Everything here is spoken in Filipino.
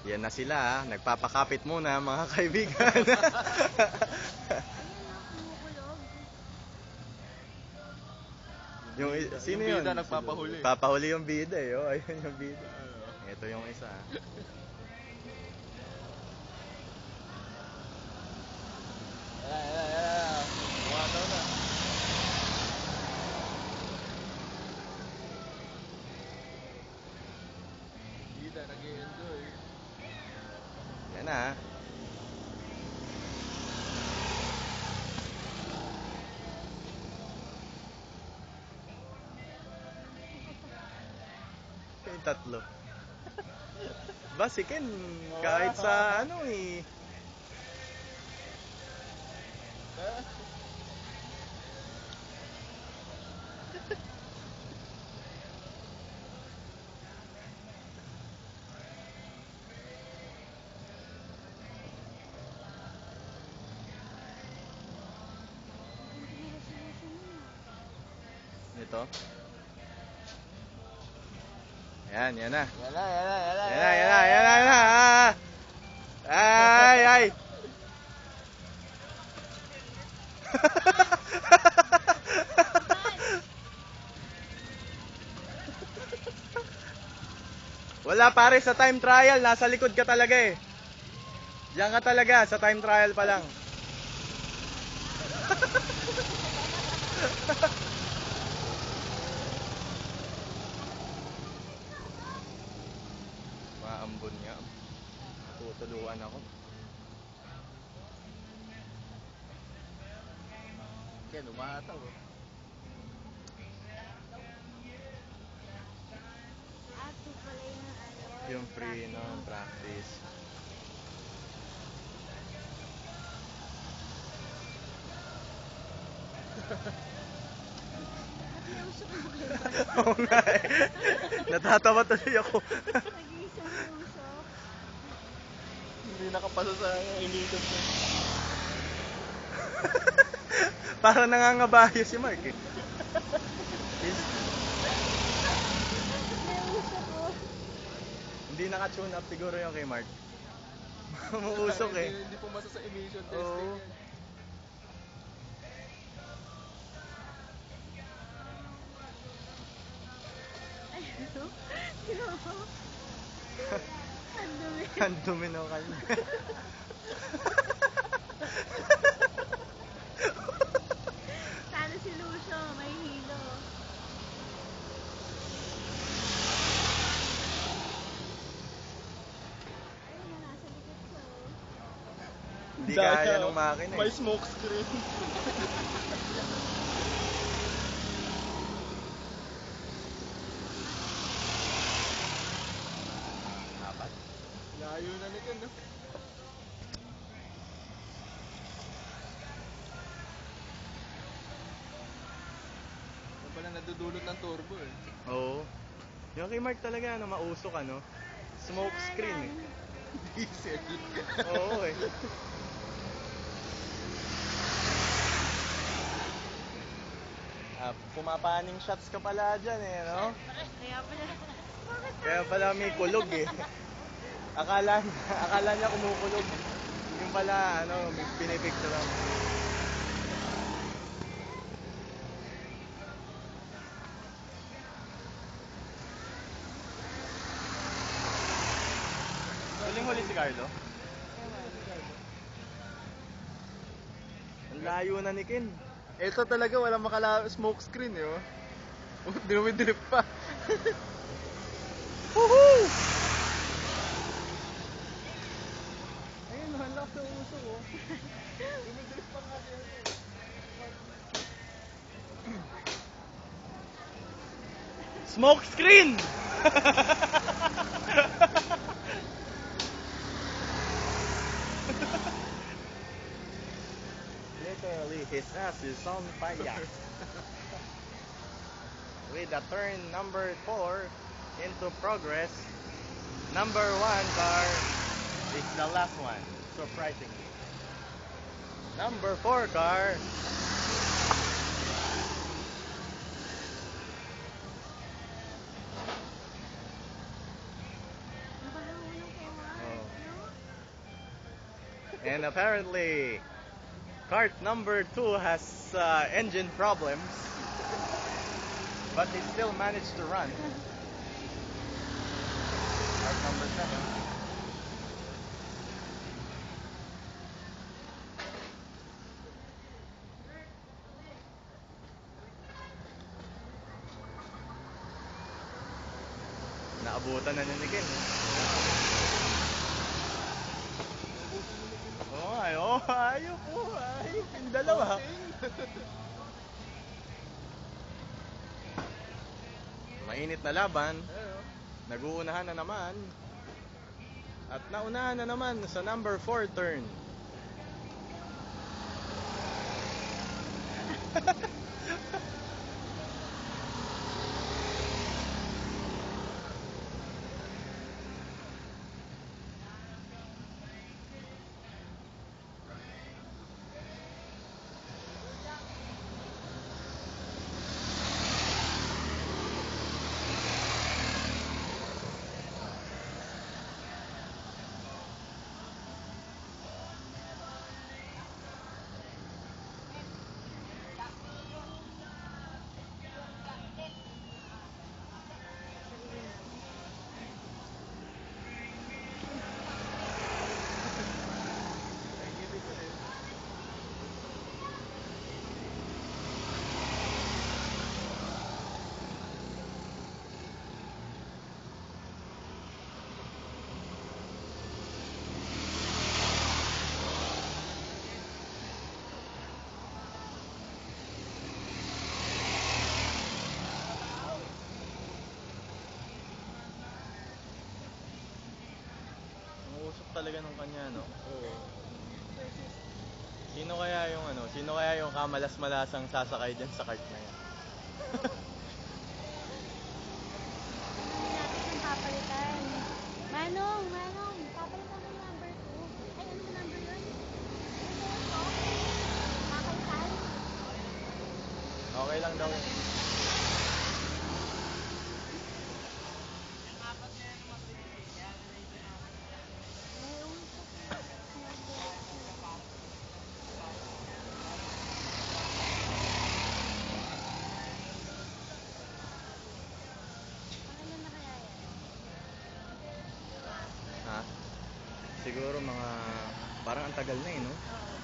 Yan na sila ha. Nagpapakapit muna mga kaibigan. Yung, sino yung yun? bida nagpapahuli. Papahuli yung bida eh. Oh, ayun yung bida. Ito yung isa. Yan. Kumataw na. Bida, nag-i-enjoy. Yan na ha. Yung tatlo. Ba, si Ken, kahit sa ano eh. Ito. Yan, yan na. Yan na. Yan na. Ay, ay. Wala pare sa time trial, nasa likod ka talaga eh. Diyan ka talaga, sa time trial pa lang. Maambon nga. Tutuluan ako. Ken, umahataw. Yung free no, practice. Oo nga eh. Natatawa tuloy ako. Hindi nakapasa sa initom ko. Parang nangangabayo si Mark eh. Hindi naka-tune up siguro yung kay Mark. Umuusok eh. Hindi pumasa sa emission testing. Oo. Ang dumi ng kanya. Sana si Lucio, may hilo. Ayun na, nasa likod ko. Hindi kaya nung makina eh. May smoke screen. Apat. Layo na ni Ken, no? Yan pala nadudulot ng turbo eh. Oo. Yung kay Mark talaga, ano, mausok ano. Smoke screen eh. Diesel. Oo eh. Pumapaning shots ka pala dyan eh, no? Kaya pala may kulog eh. Akala niya kumukulog. Yung pala, ano, pinipicture lang. Huling-huli si Carlo. Ang layo na ni Ken. Ito talaga walang smoke screen eh, oh. Dinumidrip pa. Woohoo! Ayun, halak sa uso oh. Dumidrip pa nga yan eh. Smoke screen! Literally, his ass is on fire. With a turn number 4 into progress, number 1 car is the last one, surprisingly. Number 4 car. Nabaho ng kay Mark. Oh. And apparently, cart number 2 has engine problems, but he still managed to run. Cart number 7. Naabutan na ni Ken. Ayop po, ayop yung dalawa. Mainit na laban, nag-uunahan na naman. At naunahan na naman sa number 4 turn. Usok talaga nung kanya, no? Oo. Sino kaya yung kamalas-malasang sasakay dyan sa cart na yan? Natin ang papalitan. Manong, papalitan mo yung number 2. Ay, ano yung number yun? Ano ito? Kakaitan? Okay lang daw yun. Ay, umusok. Pangalan na kaya yan? Ha? Siguro mga... Parang ang tagal na eh, no? Oo.